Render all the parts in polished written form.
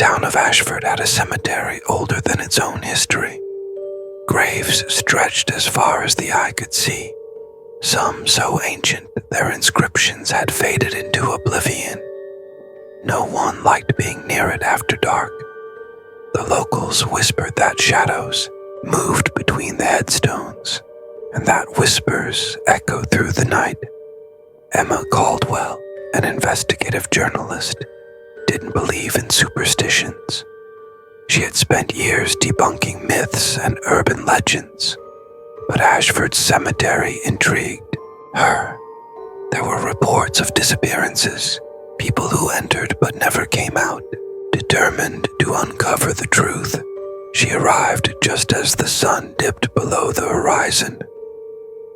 town of Ashford had a cemetery older than its own history. Graves stretched as far as the eye could see, some so ancient their inscriptions had faded into oblivion. No one liked being near it after dark. The locals whispered that shadows moved between the headstones, and that whispers echoed through the night. Emma Caldwell, an investigative journalist, didn't believe in superstitions. She had spent years debunking myths and urban legends, but Ashford's cemetery intrigued her. There were reports of disappearances, people who entered but never came out. Determined to uncover the truth, she arrived just as the sun dipped below the horizon.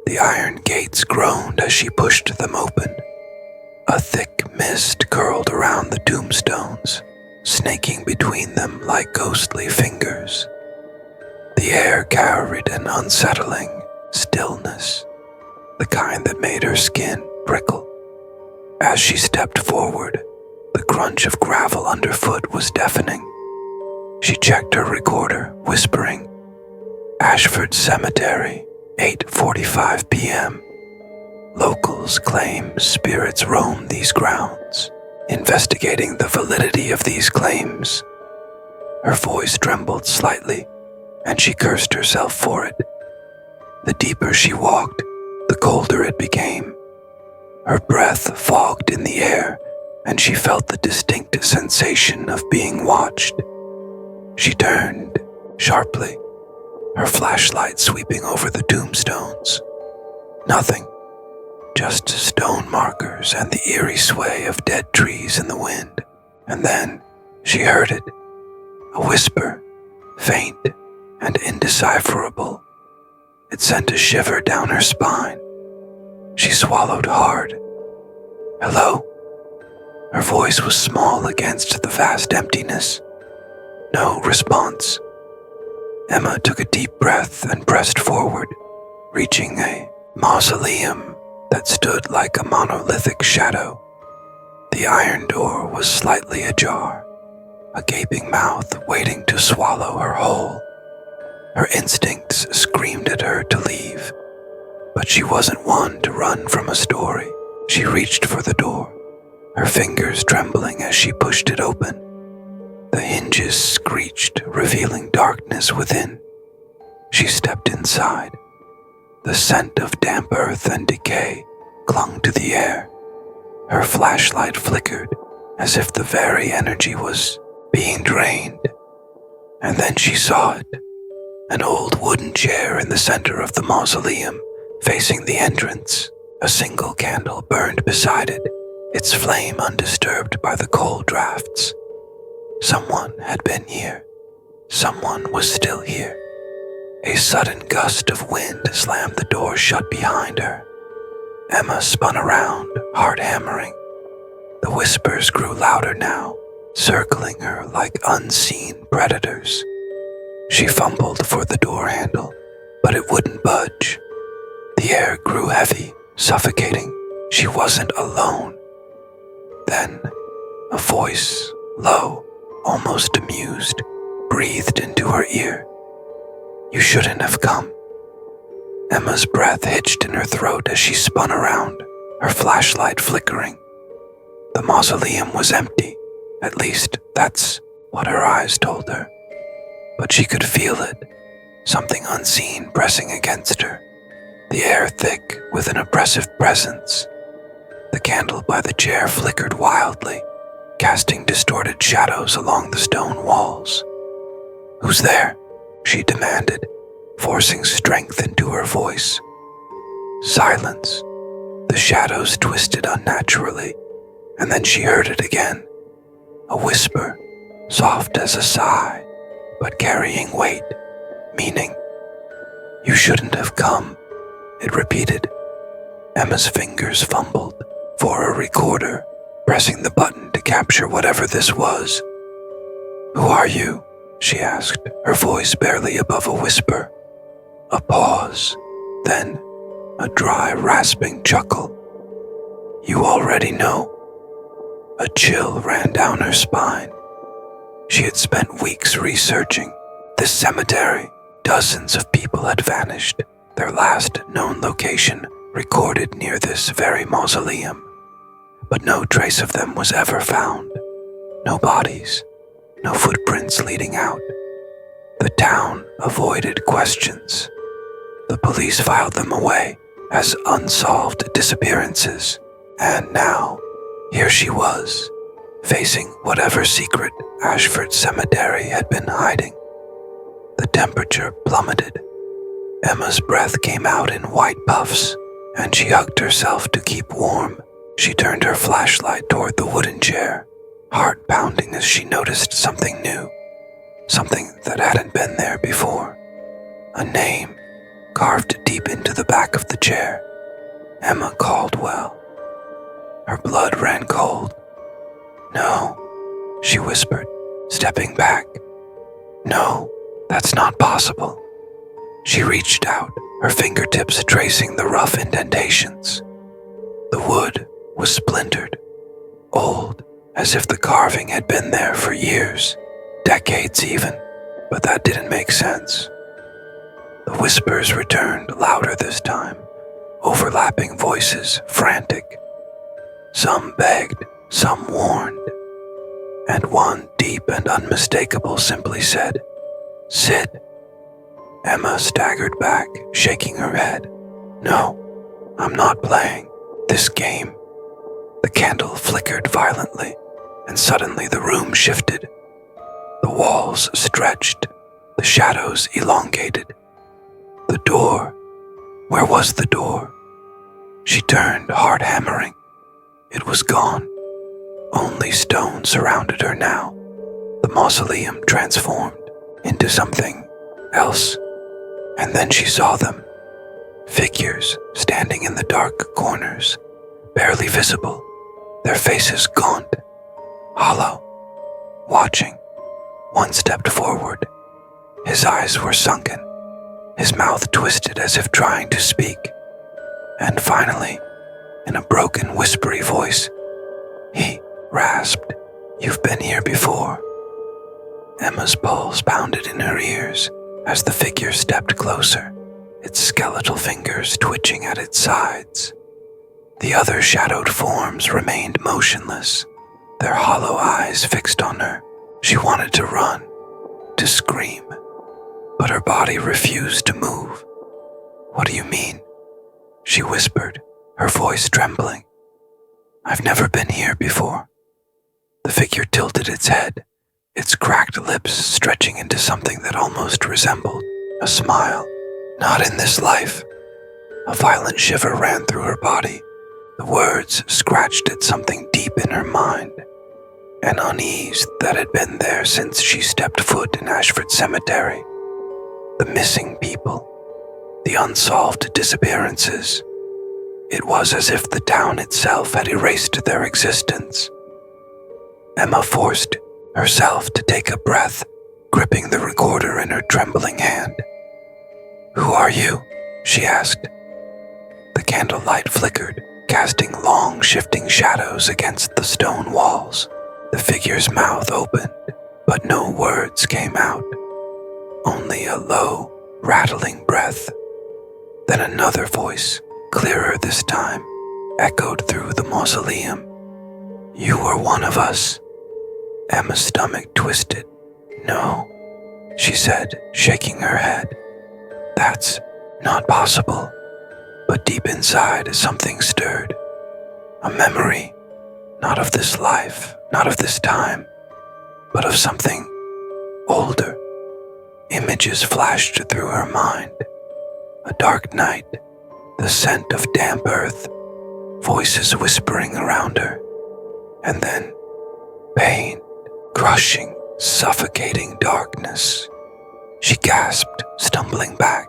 The iron gates groaned as she pushed them open. A thick mist curled around the tombstones, snaking between them like ghostly fingers. The air carried an unsettling stillness, the kind that made her skin prickle. As she stepped forward, the crunch of gravel underfoot was deafening. She checked her recorder, whispering, "Ashford Cemetery, 8:45 p.m. Locals claim spirits roam these grounds, investigating the validity of these claims." Her voice trembled slightly, and she cursed herself for it. The deeper she walked, the colder it became. Her breath fogged in the air, and she felt the distinct sensation of being watched. She turned sharply, her flashlight sweeping over the tombstones. Nothing, just stone markers and the eerie sway of dead trees in the wind. And then she heard it, a whisper, faint and indecipherable. It sent a shiver down her spine. She swallowed hard. "Hello?" Her voice was small against the vast emptiness. No response. Emma took a deep breath and pressed forward, reaching a mausoleum that stood like a monolithic shadow. The iron door was slightly ajar, a gaping mouth waiting to swallow her whole. Her instincts screamed at her to leave, but she wasn't one to run from a story. She reached for the door, her fingers trembling as she pushed it open. The hinges screeched, revealing darkness within. She stepped inside. The scent of damp earth and decay clung to the air. Her flashlight flickered as if the very energy was being drained. And then she saw it, an old wooden chair in the center of the mausoleum, facing the entrance. A single candle burned beside it, its flame undisturbed by the cold drafts. Someone had been here. Someone was still here. A sudden gust of wind slammed the door shut behind her. Emma spun around, heart hammering. The whispers grew louder now, circling her like unseen predators. She fumbled for the door handle, but it wouldn't budge. The air grew heavy, suffocating. She wasn't alone. Then, a voice, low, almost amused, breathed into her ear. "You shouldn't have come." Emma's breath hitched in her throat as she spun around, her flashlight flickering. The mausoleum was empty, at least that's what her eyes told her. But she could feel it, something unseen pressing against her, the air thick with an oppressive presence. The candle by the chair flickered wildly, casting distorted shadows along the stone walls. "Who's there?" she demanded, forcing strength into her voice. Silence. The shadows twisted unnaturally, and then she heard it again. A whisper, soft as a sigh, but carrying weight, meaning. "You shouldn't have come," it repeated. Emma's fingers fumbled for a recorder, pressing the button to capture whatever this was. "Who are you?" she asked, her voice barely above a whisper. A pause, then a dry, rasping chuckle. "You already know." A chill ran down her spine. She had spent weeks researching this cemetery. Dozens of people had vanished, their last known location recorded near this very mausoleum. But no trace of them was ever found. No bodies, no footprints leading out. The town avoided questions. The police filed them away as unsolved disappearances. And now, here she was, facing whatever secret Ashford Cemetery had been hiding. The temperature plummeted. Emma's breath came out in white puffs, and she hugged herself to keep warm. She turned her flashlight toward the wooden chair, heart pounding as she noticed something new, something that hadn't been there before. A name carved deep into the back of the chair. Emma Caldwell. Her blood ran cold. "No," she whispered, stepping back. "No, that's not possible." She reached out, her fingertips tracing the rough indentations. The wood was splintered, old, as if the carving had been there for years, decades even, but that didn't make sense. The whispers returned louder this time, overlapping voices, frantic. Some begged, some warned, and one deep and unmistakable simply said, "Sid." Emma staggered back, shaking her head. "No, I'm not playing this game." The candle flickered violently, and suddenly the room shifted. The walls stretched, the shadows elongated. The door. Where was the door? She turned, heart hammering. It was gone. Only stone surrounded her now. The mausoleum transformed into something else. And then she saw them. Figures standing in the dark corners, barely visible, their faces gaunt, hollow, watching. One stepped forward. His eyes were sunken, his mouth twisted as if trying to speak. And finally, in a broken, whispery voice, he rasped, "You've been here before." Emma's pulse pounded in her ears as the figure stepped closer, its skeletal fingers twitching at its sides. The other shadowed forms remained motionless, their hollow eyes fixed on her. She wanted to run, to scream, but her body refused to move. "What do you mean?" she whispered, her voice trembling. "I've never been here before." The figure tilted its head, its cracked lips stretching into something that almost resembled a smile. "Not in this life." A violent shiver ran through her body. The words scratched at something deep in her mind, an unease that had been there since she stepped foot in Ashford Cemetery. The missing people, the unsolved disappearances. It was as if the town itself had erased their existence. Emma forced herself to take a breath, gripping the recorder in her trembling hand. "Who are you?" she asked. The candlelight flickered, casting long, shifting shadows against the stone walls. The figure's mouth opened, but no words came out. Only a low, rattling breath. Then another voice, clearer this time, echoed through the mausoleum. "You were one of us." Emma's stomach twisted. "No," she said, shaking her head. "That's not possible." But deep inside, something stirred. A memory, not of this life, not of this time, but of something older. Images flashed through her mind. A dark night, the scent of damp earth, voices whispering around her, and then pain, crushing, suffocating darkness. She gasped, stumbling back,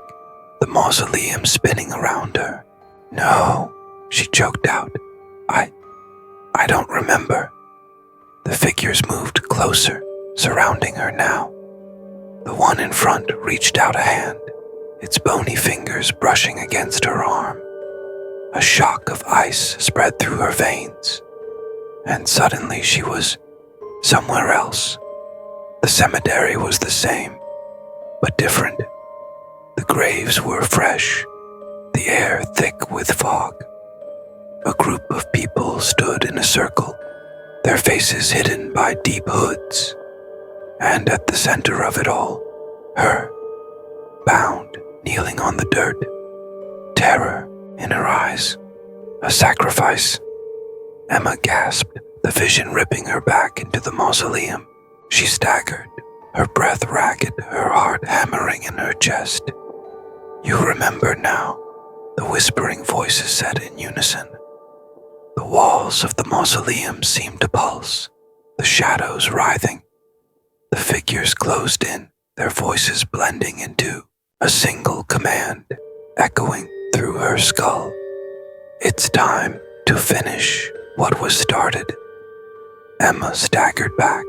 the mausoleum spinning around her. "No," she choked out. I don't remember." The figures moved closer, surrounding her now. The one in front reached out a hand, its bony fingers brushing against her arm. A shock of ice spread through her veins, and suddenly she was somewhere else, The cemetery was the same, but different. The graves were fresh, the air thick with fog. A group of people stood in a circle, their faces hidden by deep hoods, and at the center of it all, her, bound, kneeling on the dirt, terror in her eyes, a sacrifice. Emma gasped, the vision ripping her back into the mausoleum. She staggered, her breath ragged, her heart hammering in her chest. "You remember now," the whispering voices said in unison. The walls of the mausoleum seemed to pulse, the shadows writhing. The figures closed in, their voices blending into a single command, echoing through her skull. "It's time to finish what was started." Emma staggered back,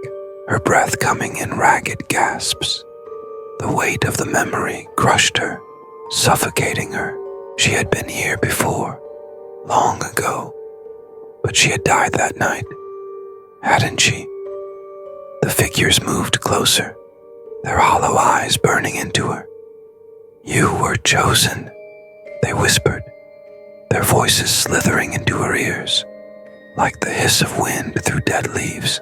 her breath coming in ragged gasps. The weight of the memory crushed her, suffocating her. She had been here before, long ago, but she had died that night, hadn't she? The figures moved closer, their hollow eyes burning into her. "You were chosen," they whispered, their voices slithering into her ears, like the hiss of wind through dead leaves.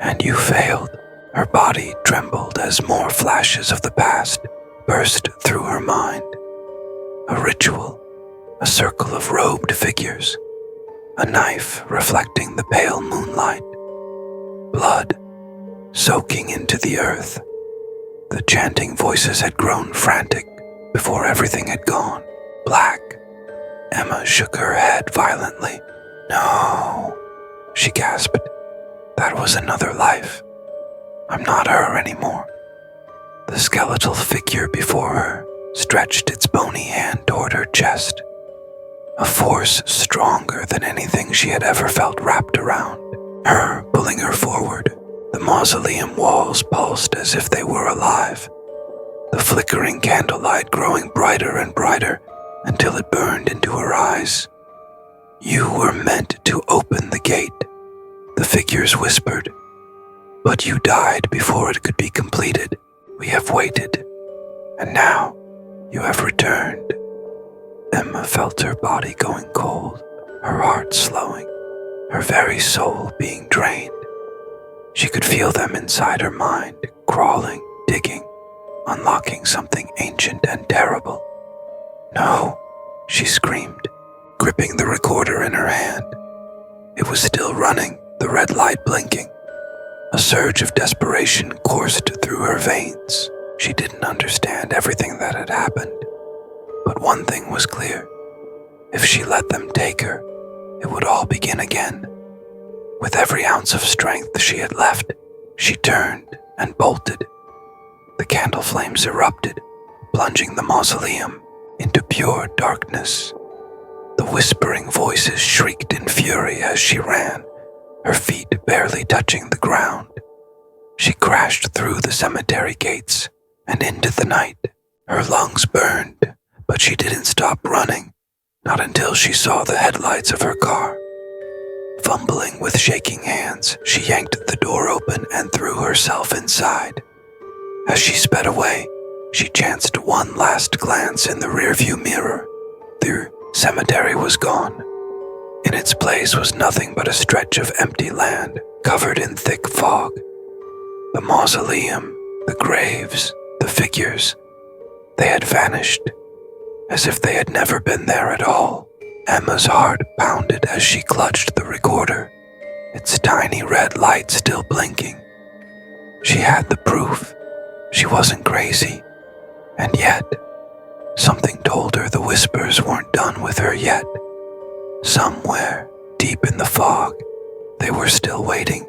"And you failed." Her body trembled as more flashes of the past burst through her mind. A ritual, a circle of robed figures, a knife reflecting the pale moonlight, blood soaking into the earth. The chanting voices had grown frantic before everything had gone black. Emma shook her head violently. "No," she gasped. "That was another life. I'm not her anymore." The skeletal figure before her stretched its bony hand toward her chest, a force stronger than anything she had ever felt wrapped around her, pulling her forward. The mausoleum walls pulsed as if they were alive, the flickering candlelight growing brighter and brighter until it burned into her eyes. "You were meant to open the gate," the figures whispered, "but you died before it could be completed. We have waited, and now you have returned." Emma felt her body going cold, her heart slowing, her very soul being drained. She could feel them inside her mind, crawling, digging, unlocking something ancient and terrible. "No," she screamed, gripping the recorder in her hand. It was still running, the red light blinking. A surge of desperation coursed through her veins. She didn't understand everything that had happened, but one thing was clear. If she let them take her, it would all begin again. With every ounce of strength she had left, she turned and bolted. The candle flames erupted, plunging the mausoleum into pure darkness. The whispering voices shrieked in fury as she ran, her feet barely touching the ground. She crashed through the cemetery gates and into the night. Her lungs burned, but she didn't stop running, not until she saw the headlights of her car. Fumbling with shaking hands, she yanked the door open and threw herself inside. As she sped away, she chanced one last glance in the rearview mirror. The cemetery was gone. In its place was nothing but a stretch of empty land covered in thick fog. The mausoleum, the graves, the figures, they had vanished, as if they had never been there at all. Emma's heart pounded as she clutched the recorder, its tiny red light still blinking. She had the proof. She wasn't crazy. And yet, something told her the whispers weren't done with her yet. Somewhere, deep in the fog, they were still waiting.